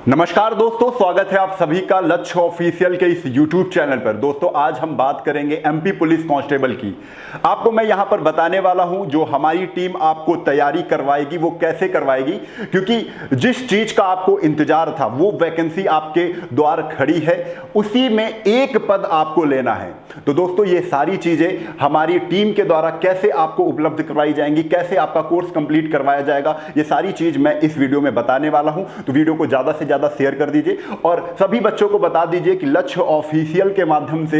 नमस्कार दोस्तों, स्वागत है आप सभी का लक्ष्य ऑफिशियल के इस YouTube चैनल पर। दोस्तों आज हम बात करेंगे एमपी पुलिस कांस्टेबल की। आपको मैं यहां पर बताने वाला हूं जो हमारी टीम आपको तैयारी करवाएगी वो कैसे करवाएगी, क्योंकि जिस चीज का आपको इंतजार था वो वैकेंसी आपके द्वार खड़ी है, उसी में एक पद आपको लेना है। तो दोस्तों ये सारी चीजें हमारी टीम के द्वारा कैसे आपको उपलब्ध करवाई जाएंगी, कैसे आपका कोर्स कंप्लीट करवाया जाएगा, ये सारी चीज मैं इस वीडियो में बताने वाला हूं। तो वीडियो को ज्यादा से ज्यादा शेयर कर दीजिए और सभी बच्चों को बता दीजिए कि लक्ष्य ऑफिशियल के माध्यम से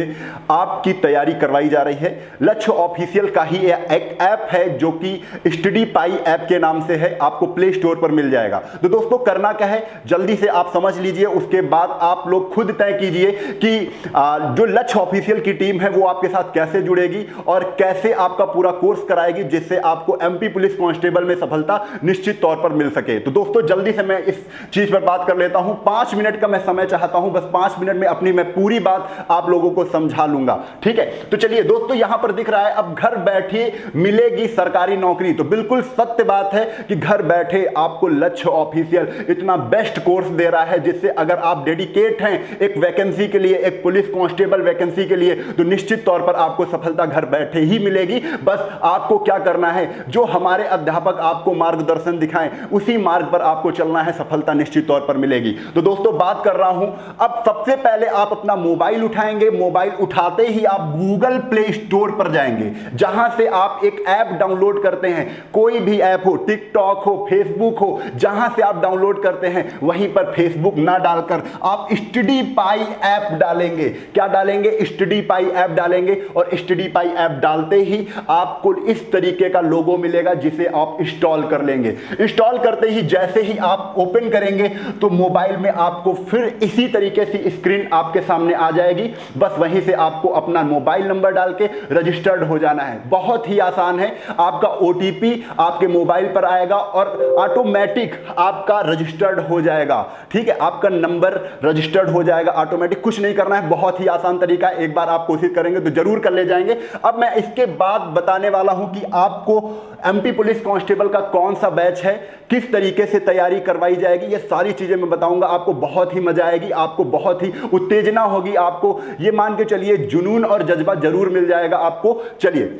आपकी तैयारी करवाई जा रही है। लक्ष्य ऑफिशियल का ही एक ऐप है जो कि स्टडी पाई ऐप के नाम से है, आपको प्ले स्टोर पर मिल जाएगा। तो दोस्तों करना क्या है, जल्दी से आप समझ लीजिए, उसके बाद आप लोग खुद तय कीजिए कि जो लक्ष्य ऑफिशियल की टीम है वो आपके साथ कैसे जुड़ेगी और कैसे आपका पूरा कोर्स कराएगी, जिससे आपको एमपी पुलिस कांस्टेबल में सफलता निश्चित तौर पर मिल सके। तो दोस्तों जल्दी से मैं इस चीज पर बात कर लेता हूं। 5 मिनट का मैं समय चाहता हूं, बस 5 मिनट में अपनी मैं पूरी बात आप लोगों को समझा लूंगा, ठीक है। तो चलिए दोस्तों, यहां पर दिख रहा है अब घर बैठे मिलेगी सरकारी नौकरी। तो बिल्कुल सत्य बात है कि घर बैठे आपको लक्ष्य ऑफिशियल इतना बेस्ट कोर्स दे रहा है, जिससे अगर आप डेडिकेट हैं एक वैकेंसी के लिए, एक पुलिस कांस्टेबल वैकेंसी के लिए, तो निश्चित तौर पर आपको सफलता घर बैठे ही मिलेगी। बस आपको क्या करना है, जो हमारे अध्यापक आपको मार्गदर्शन दिखाएं उसी मार्ग पर आपको चलना है, सफलता निश्चित तौर पर मिलेगी। तो दोस्तों बात कर रहा हूं, अब सबसे पहले आप अपना मोबाइल उठाएंगे। मोबाइल उठाते ही आप गूगल प्ले स्टोर पर जाएंगे, जहां से आप एक ऐप डाउनलोड करते हैं। कोई भी ऐप हो, टिकटॉक हो, फेसबुक हो, जहां से आप डाउनलोड करते हैं वहीं पर फेसबुक ना डालकर आप स्टडी पाई ऐप डालेंगे। क्या डालेंगे? स्टडी पाई ऐप डालेंगे। और स्टडी पाई ऐप डालते ही आपको इस तरीके का लोगो मिलेगा, जिसे आप इंस्टॉल कर लेंगे। इंस्टॉल करते ही जैसे ही आप ओपन करेंगे तो मोबाइल में आपको फिर इसी तरीके से स्क्रीन आपके सामने आ जाएगी। बस वहीं से आपको अपना मोबाइल नंबर डाल के रजिस्टर्ड हो जाना है। बहुत ही आसान है। आपका ओटीपी आपके मोबाइल पर आएगा और ऑटोमेटिक आपका रजिस्टर्ड हो जाएगा, ठीक है। आपका नंबर रजिस्टर्ड हो जाएगा ऑटोमेटिक। कुछ नहीं करना है, बहुत ही आसान तरीका है। एक बार आप कोशिश करेंगे तो जरूर कर ले जाएंगे। अब मैं इसके बाद बताने वाला हूं कि आपको एमपी पुलिस कांस्टेबल का कौन सा बैच है, किस तरीके से तैयारी करवाई जाएगी, ये सारी चीजें मैं बताऊंगा। आपको बहुत ही मजा आएगी, आपको बहुत ही उत्तेजना होगी, आपको ये मान के चलिए जुनून और जज्बा जरूर मिल जाएगा आपको। चलिए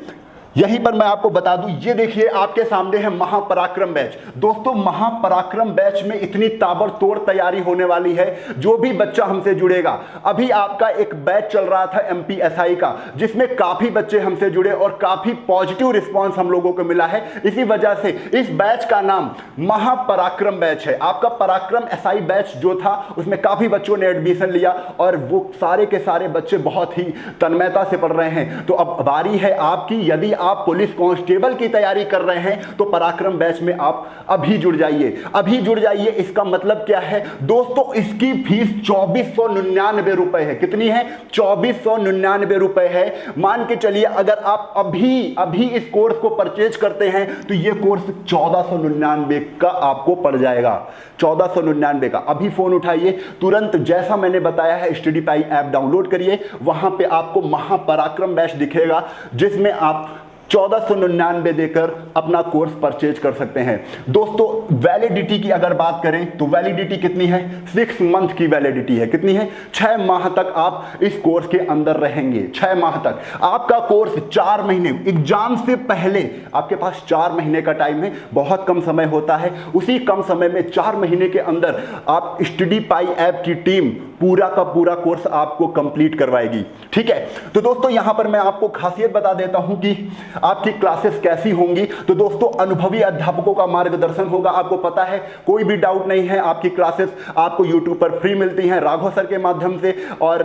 यहीं पर मैं आपको बता दूं, ये देखिए आपके सामने है महापराक्रम बैच। दोस्तों महापराक्रम बैच में इतनी ताबड़तोड़ तैयारी होने वाली है। जो भी बच्चा हमसे जुड़ेगा, अभी आपका एक बैच चल रहा था एमपीएसआई का, जिसमें काफी बच्चे हमसे जुड़े और काफी पॉजिटिव रिस्पांस हम लोगों को मिला है। इसी वजह से इस बैच का नाम महापराक्रम बैच है। आपका पराक्रम एसआई बैच जो था उसमें काफी बच्चों ने एडमिशन लिया और वो सारे के सारे बच्चे बहुत ही तन्मयता से पढ़ रहे हैं। तो अब बारी है आपकी। यदि आप पुलिस कांस्टेबल की तैयारी कर रहे हैं तो पराक्रम बैच में आप अभी जुड़ जाइए, अभी जुड़ जाइए। इसका मतलब क्या है दोस्तों, इसकी फीस 2499 रुपए है। कितनी है? 2499 रुपए है। मान के चलिए अगर आप अभी इस कोर्स को परचेज करते हैं तो यह कोर्स 1499 का आपको पड़ जाएगा। 1499 का। अभी फोन उठाइए तुरंत, जैसा मैंने बताया है स्टडी पाई ऐप डाउनलोड करिए। वहां पे आपको महापराक्रम बैच दिखेगा, जिसमें आप 1499 देकर अपना कोर्स परचेज कर सकते हैं। दोस्तों वैलिडिटी की अगर बात करें तो वैलिडिटी कितनी है? 6 मंथ की वैलिडिटी है। कितनी है? 6 माह तक आप इस कोर्स के अंदर रहेंगे। 6 माह तक आपका कोर्स 4 महीने एग्जाम से पहले आपके पास 4 महीने का टाइम है। बहुत कम समय होता है, उसी कम समय में 4 महीने के अंदर आप स्टडी पाई ऐप की टीम पूरा का पूरा कोर्स आपको कंप्लीट करवाएगी, ठीक है। तो दोस्तों यहां पर मैं आपको खासियत बता देता हूं कि आपकी क्लासेस कैसी होंगी। तो दोस्तों अनुभवी अध्यापकों का मार्गदर्शन होगा। आपको पता है, कोई भी डाउट नहीं है, आपकी क्लासेस आपको यूट्यूब पर फ्री मिलती हैं। राघव सर के माध्यम से और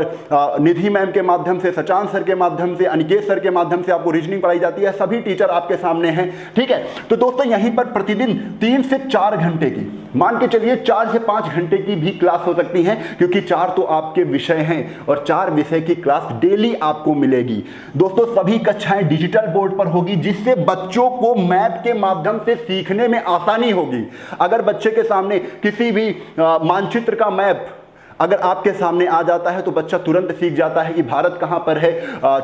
निधि मैम के माध्यम से, सचान सर के माध्यम से, अनिकेत सर के माध्यम से आपको रीजनिंग पढ़ाई जाती है। सभी टीचर आपके सामने हैं, ठीक है। तो दोस्तों यहीं पर प्रतिदिन 3 से 4 घंटे की, मान के चलिए 4 से 5 घंटे की भी क्लास हो सकती है, क्योंकि 4 तो आपके विषय हैं और 4 विषय की क्लास डेली आपको मिलेगी। दोस्तों सभी कक्षाएं डिजिटल बोर्ड पर होगी, जिससे बच्चों को मैप के माध्यम से सीखने में आसानी होगी। अगर बच्चे के सामने किसी भी मानचित्र का मैप अगर आपके सामने आ जाता है तो बच्चा तुरंत सीख जाता है कि भारत कहाँ पर है,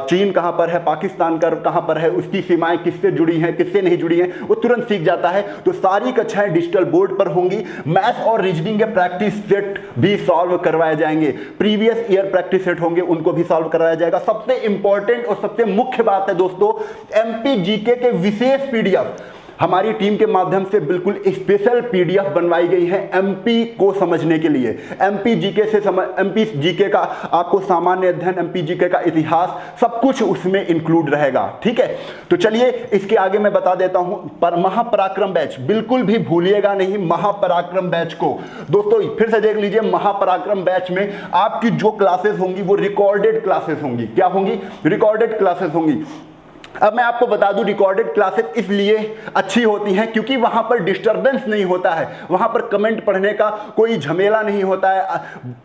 चीन कहाँ पर है, पाकिस्तान कहाँ पर है, उसकी सीमाएं किससे जुड़ी हैं, किससे नहीं जुड़ी हैं, वो तुरंत सीख जाता है। तो सारी कक्षाएं डिजिटल बोर्ड पर होंगी। मैथ्स और रीजनिंग के प्रैक्टिस सेट भी सॉल्व करवाए जाएंगे। प्रीवियस ईयर प्रैक्टिस सेट होंगे, उनको भी सॉल्व करवाया जाएगा। सबसे इंपॉर्टेंट और सबसे मुख्य बात है दोस्तों, एमपी जीके के विशेष पीडीएफ हमारी टीम के माध्यम से बिल्कुल स्पेशल पीडीएफ बनवाई गई है एमपी को समझने के लिए। एमपी जीके का आपको सामान्य अध्ययन, एमपी जीके का इतिहास, सब कुछ उसमें इंक्लूड रहेगा। ठीक है, तो चलिए इसके आगे मैं बता देता हूं। पर महापराक्रम बैच बिल्कुल भी भूलिएगा नहीं, महापराक्रम बैच को दोस्तों फिर से देख लीजिए। महापराक्रम बैच में आपकी जो क्लासेस होंगी वो रिकॉर्डेड क्लासेस होंगी। क्या होंगी? रिकॉर्डेड क्लासेस होंगी। अब मैं आपको बता दूं, रिकॉर्डेड क्लासेस इसलिए अच्छी होती हैं क्योंकि वहां पर डिस्टरबेंस नहीं होता है, वहां पर कमेंट पढ़ने का कोई झमेला नहीं होता है।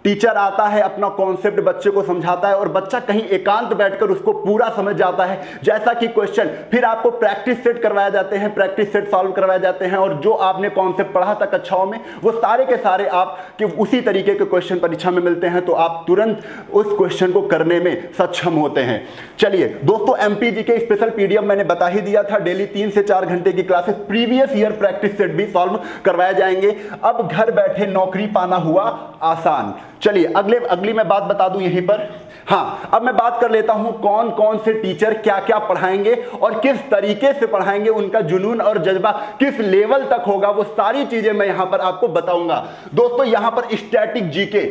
टीचर आता है, अपना कॉन्सेप्ट बच्चे को समझाता है और बच्चा कहीं एकांत बैठकर उसको पूरा समझ जाता है। जैसा कि क्वेश्चन फिर आपको प्रैक्टिस सेट करवाए जाते हैं, प्रैक्टिस सेट सॉल्व करवाए जाते हैं और जो आपने कॉन्सेप्ट पढ़ा था कक्षाओं में वो सारे के सारे आपके उसी तरीके के क्वेश्चन परीक्षा में मिलते हैं, तो आप तुरंत उस क्वेश्चन को करने में सक्षम होते हैं। चलिए दोस्तों, एमपीजी के स्पेशल पीडीएफ मैंने बता ही दिया था। डेली 3 से 4 घंटे की classes, previous year practice set भी सॉल्व करवाए जाएंगे। अब घर बैठे नौकरी पाना हुआ आसान। चलिए अगली मैं बात बता दूं यहीं पर। हाँ, अब मैं बात कर लेता हूं कौन कौन से टीचर क्या क्या पढ़ाएंगे और किस तरीके से पढ़ाएंगे, उनका जुनून और जज्बा किस लेवल तक होगा, वो सारी चीजें मैं यहां पर आपको बताऊंगा। दोस्तों यहां पर स्टैटिक जीके,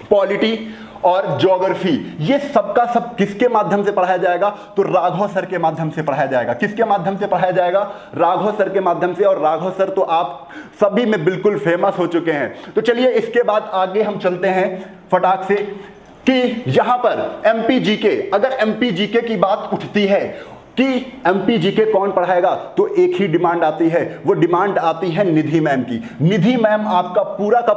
पॉलिटी और ज्योग्राफी, ये सबका सब किसके माध्यम से पढ़ाया जाएगा? तो राघव सर के माध्यम से पढ़ाया जाएगा। किसके माध्यम से पढ़ाया जाएगा? राघव सर के माध्यम से। और राघव सर तो आप सभी में बिल्कुल फेमस हो चुके हैं। तो चलिए इसके बाद आगे हम चलते हैं फटाक से कि यहां पर एमपी जीके, अगर एमपी जीके की बात उठती है कि एमपी जीके कौन पढ़ाएगा, तो एक ही डिमांड आती है, वो डिमांड आती है निधि मैम की। निधि मैम आपका पूरा का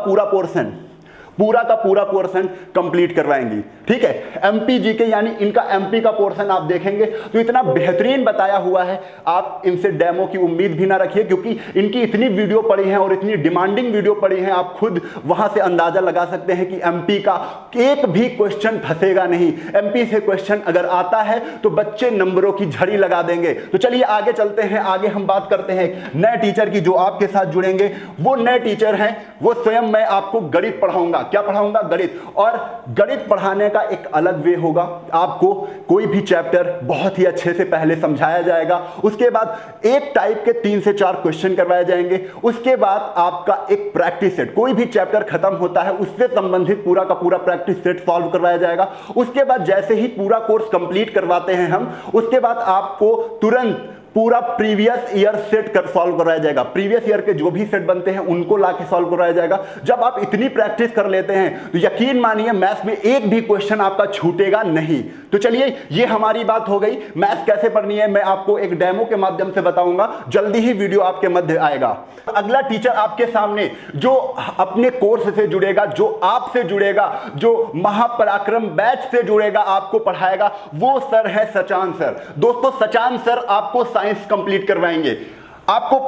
पूरा पोर्शन कंप्लीट करवाएंगी। ठीक है, एमपी जीके यानी इनका एमपी का पोर्शन आप देखेंगे तो इतना बेहतरीन बताया हुआ है, आप इनसे डेमो की उम्मीद भी ना रखिए क्योंकि इनकी इतनी वीडियो पड़ी है और इतनी डिमांडिंग वीडियो पड़ी है, आप खुद वहां से अंदाजा लगा सकते हैं कि एमपी का एक भी क्वेश्चन फंसेगा नहीं। एमपी से क्वेश्चन अगर आता है तो बच्चे नंबरों की झड़ी लगा देंगे। तो चलिए आगे चलते हैं, आगे हम बात करते हैं नए टीचर की जो आपके साथ जुड़ेंगे। वो नए टीचर हैं, वो स्वयं मैं आपको गणित पढ़ाऊंगा। क्या पढ़ाऊंगा? गणित। और गणित पढ़ाने का एक अलग वे होगा। आपको कोई भी चैप्टर बहुत ही अच्छे से पहले समझाया जाएगा, उसके बाद एक टाइप के 3 से 4 क्वेश्चन करवाए जाएंगे, उसके बाद आपका एक प्रैक्टिस सेट, कोई भी चैप्टर खत्म होता है उससे संबंधित पूरा का पूरा प्रैक्टिस सेट सॉल्व करवाया जाएगा। उसके बाद जैसे ही पूरा कोर्स कंप्लीट करवाते हैं हम, उसके बाद आपको तुरंत पूरा प्रीवियस ईयर सेट कर सॉल्व कराया जाएगा। प्रीवियस ईयर के जो भी सेट बनते हैं उनको लाके सॉल्व कराया जाएगा। जब आप इतनी प्रैक्टिस कर लेते हैं तो यकीन मानिए मैथ्स में एक भी क्वेश्चन आपका छूटेगा नहीं। तो चलिए ये हमारी बात हो गई। मैथ्स कैसे पढ़नी है मैं आपको एक डेमो के माध्यम से बताऊंगा, जल्दी ही वीडियो आपके मध्य आएगा। अगला टीचर आपके सामने जो अपने कोर्स से जुड़ेगा, जो आपसे जुड़ेगा, जो महापराक्रम बैच से जुड़ेगा, आपको पढ़ाएगा, वो सर है सचान सर। दोस्तों सचान सर आपको साइंस कंप्लीट करवाएंगे। आपको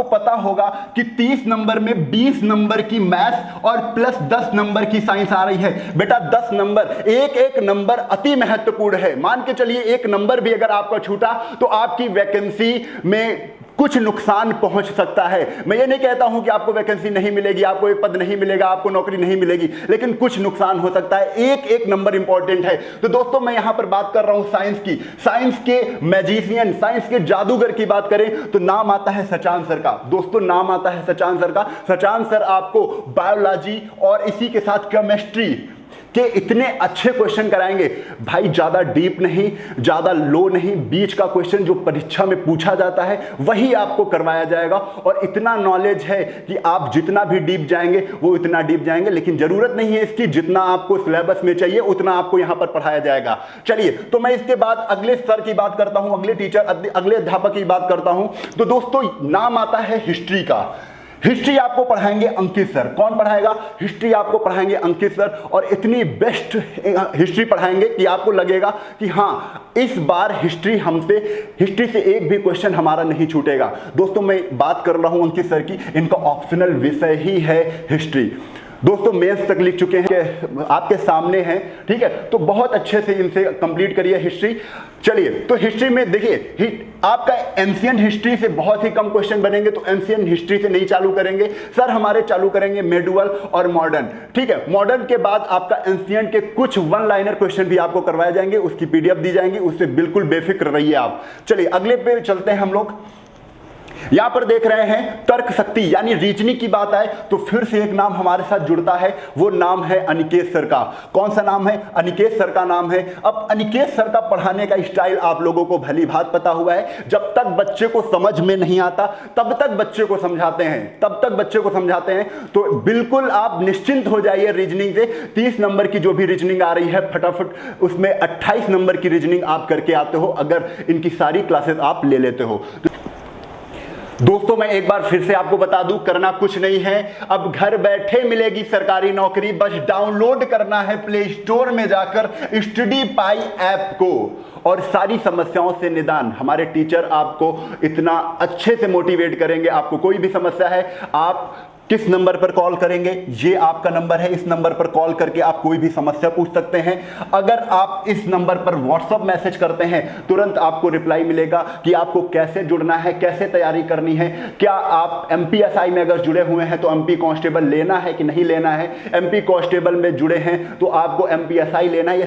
पता होगा कि 30 नंबर में 20 नंबर की मैथ्स और प्लस 10 नंबर की साइंस आ रही है। बेटा 10 नंबर, एक नंबर अति महत्वपूर्ण है। मान के चलिए एक नंबर भी अगर आपका छूटा तो आपकी वैकेंसी में कुछ नुकसान पहुंच सकता है। मैं ये नहीं कहता हूं कि आपको वैकेंसी नहीं मिलेगी, आपको एक पद नहीं मिलेगा, आपको नौकरी नहीं मिलेगी, लेकिन कुछ नुकसान हो सकता है। एक नंबर इंपॉर्टेंट है। तो दोस्तों मैं यहां पर बात कर रहा हूं साइंस की। साइंस के मैजिशियन, साइंस के जादूगर की बात करें तो नाम आता है सचान सर का। दोस्तों नाम आता है सचान सर का। सचान सर आपको बायोलॉजी और इसी के साथ केमिस्ट्री के इतने अच्छे क्वेश्चन कराएंगे भाई, ज्यादा डीप नहीं, ज्यादा लो नहीं, बीच का क्वेश्चन जो परीक्षा में पूछा जाता है वही आपको करवाया जाएगा। और इतना नॉलेज है कि आप जितना भी डीप जाएंगे वो इतना डीप जाएंगे, लेकिन जरूरत नहीं है इसकी, जितना आपको सिलेबस में चाहिए उतना आपको यहां पर पढ़ाया जाएगा। चलिए तो मैं इसके बाद अगले सर की बात करता हूं, अगले टीचर, अगले अध्यापक की बात करता हूं। तो दोस्तों नाम आता है हिस्ट्री का। हिस्ट्री आपको पढ़ाएंगे अंकित सर। कौन पढ़ाएगा? हिस्ट्री आपको पढ़ाएंगे अंकित सर। और इतनी बेस्ट हिस्ट्री पढ़ाएंगे कि आपको लगेगा कि हाँ इस बार हिस्ट्री से एक भी क्वेश्चन हमारा नहीं छूटेगा। दोस्तों मैं बात कर रहा हूं अंकित सर की, इनका ऑप्शनल विषय ही है हिस्ट्री। दोस्तों मेंस तक लिख चुके हैं कि आपके सामने हैं, ठीक है, तो बहुत अच्छे से इनसे कंप्लीट करिए हिस्ट्री। चलिए, तो हिस्ट्री में देखिए आपका एंशिएंट हिस्ट्री से बहुत ही कम क्वेश्चन बनेंगे, तो एंशिएंट हिस्ट्री से नहीं चालू करेंगे सर, हमारे चालू करेंगे मेडुअल और मॉडर्न, ठीक है। मॉडर्न के बाद आपका एंशिएंट के कुछ वन लाइनर क्वेश्चन भी आपको करवाए जाएंगे, उसकी पीडीएफ दी जाएंगी, उससे बिल्कुल बेफिक्र रहिए आप। चलिए अगले पे चलते हैं हम लोग। यहां पर देख रहे हैं तर्क शक्ति यानी रीजनिंग की बात आए तो फिर से एक नाम हमारे साथ जुड़ता है, वो नाम है अनिकेत सर का। कौन सा नाम है? अनिकेत सर का नाम है। अब अनिकेत सर का पढ़ाने का स्टाइल आप लोगों को भली भांति पता हुआ है, जब तक बच्चे को समझ में नहीं आता तब तक बच्चे को समझाते हैं, तब तक बच्चे को समझाते हैं। तो बिल्कुल आप निश्चिंत हो जाइए रीजनिंग से। 30 नंबर की जो भी रीजनिंग आ रही है फटाफट उसमें 28 नंबर की रीजनिंग आप करके आते हो, अगर इनकी सारी क्लासेस आप ले लेते हो। दोस्तों मैं एक बार फिर से आपको बता दूं, करना कुछ नहीं है, अब घर बैठे मिलेगी सरकारी नौकरी, बस डाउनलोड करना है प्ले स्टोर में जाकर स्टडी पाई ऐप को, और सारी समस्याओं से निदान हमारे टीचर आपको इतना अच्छे से मोटिवेट करेंगे। आपको कोई भी समस्या है आप किस नंबर पर कॉल करेंगे, ये आपका नंबर है, इस नंबर पर कॉल करके आप कोई भी समस्या पूछ सकते हैं। अगर आप इस नंबर पर व्हाट्सएप मैसेज करते हैं तुरंत आपको रिप्लाई मिलेगा कि आपको कैसे जुड़ना है, कैसे तैयारी करनी है, क्या आप एमपीएसआई में अगर जुड़े हुए हैं तो एमपी कांस्टेबल लेना है कि नहीं लेना है, एमपी कांस्टेबल में जुड़े हैं तो आपको एमपीएसआई लेना है। ये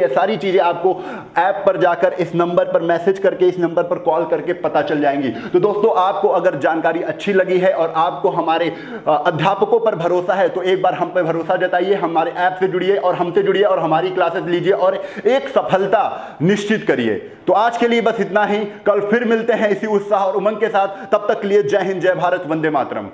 सारी चीजें आपको ऐप पर जाकर इस नंबर पर मैसेज करके, इस नंबर पर कॉल करके पता चल जाएंगी। तो दोस्तों आपको अगर जानकारी अच्छी लगी है और आपको हमारे अध्यापकों पर भरोसा है तो एक बार हम पे भरोसा जताइए, हमारे ऐप से जुड़िए और हमसे जुड़िए और हमारी क्लासेस लीजिए और एक सफलता निश्चित करिए। तो आज के लिए बस इतना ही, कल फिर मिलते हैं इसी उत्साह और उमंग के साथ। तब तक के लिए जय हिंद, जय भारत, वंदे मातरम।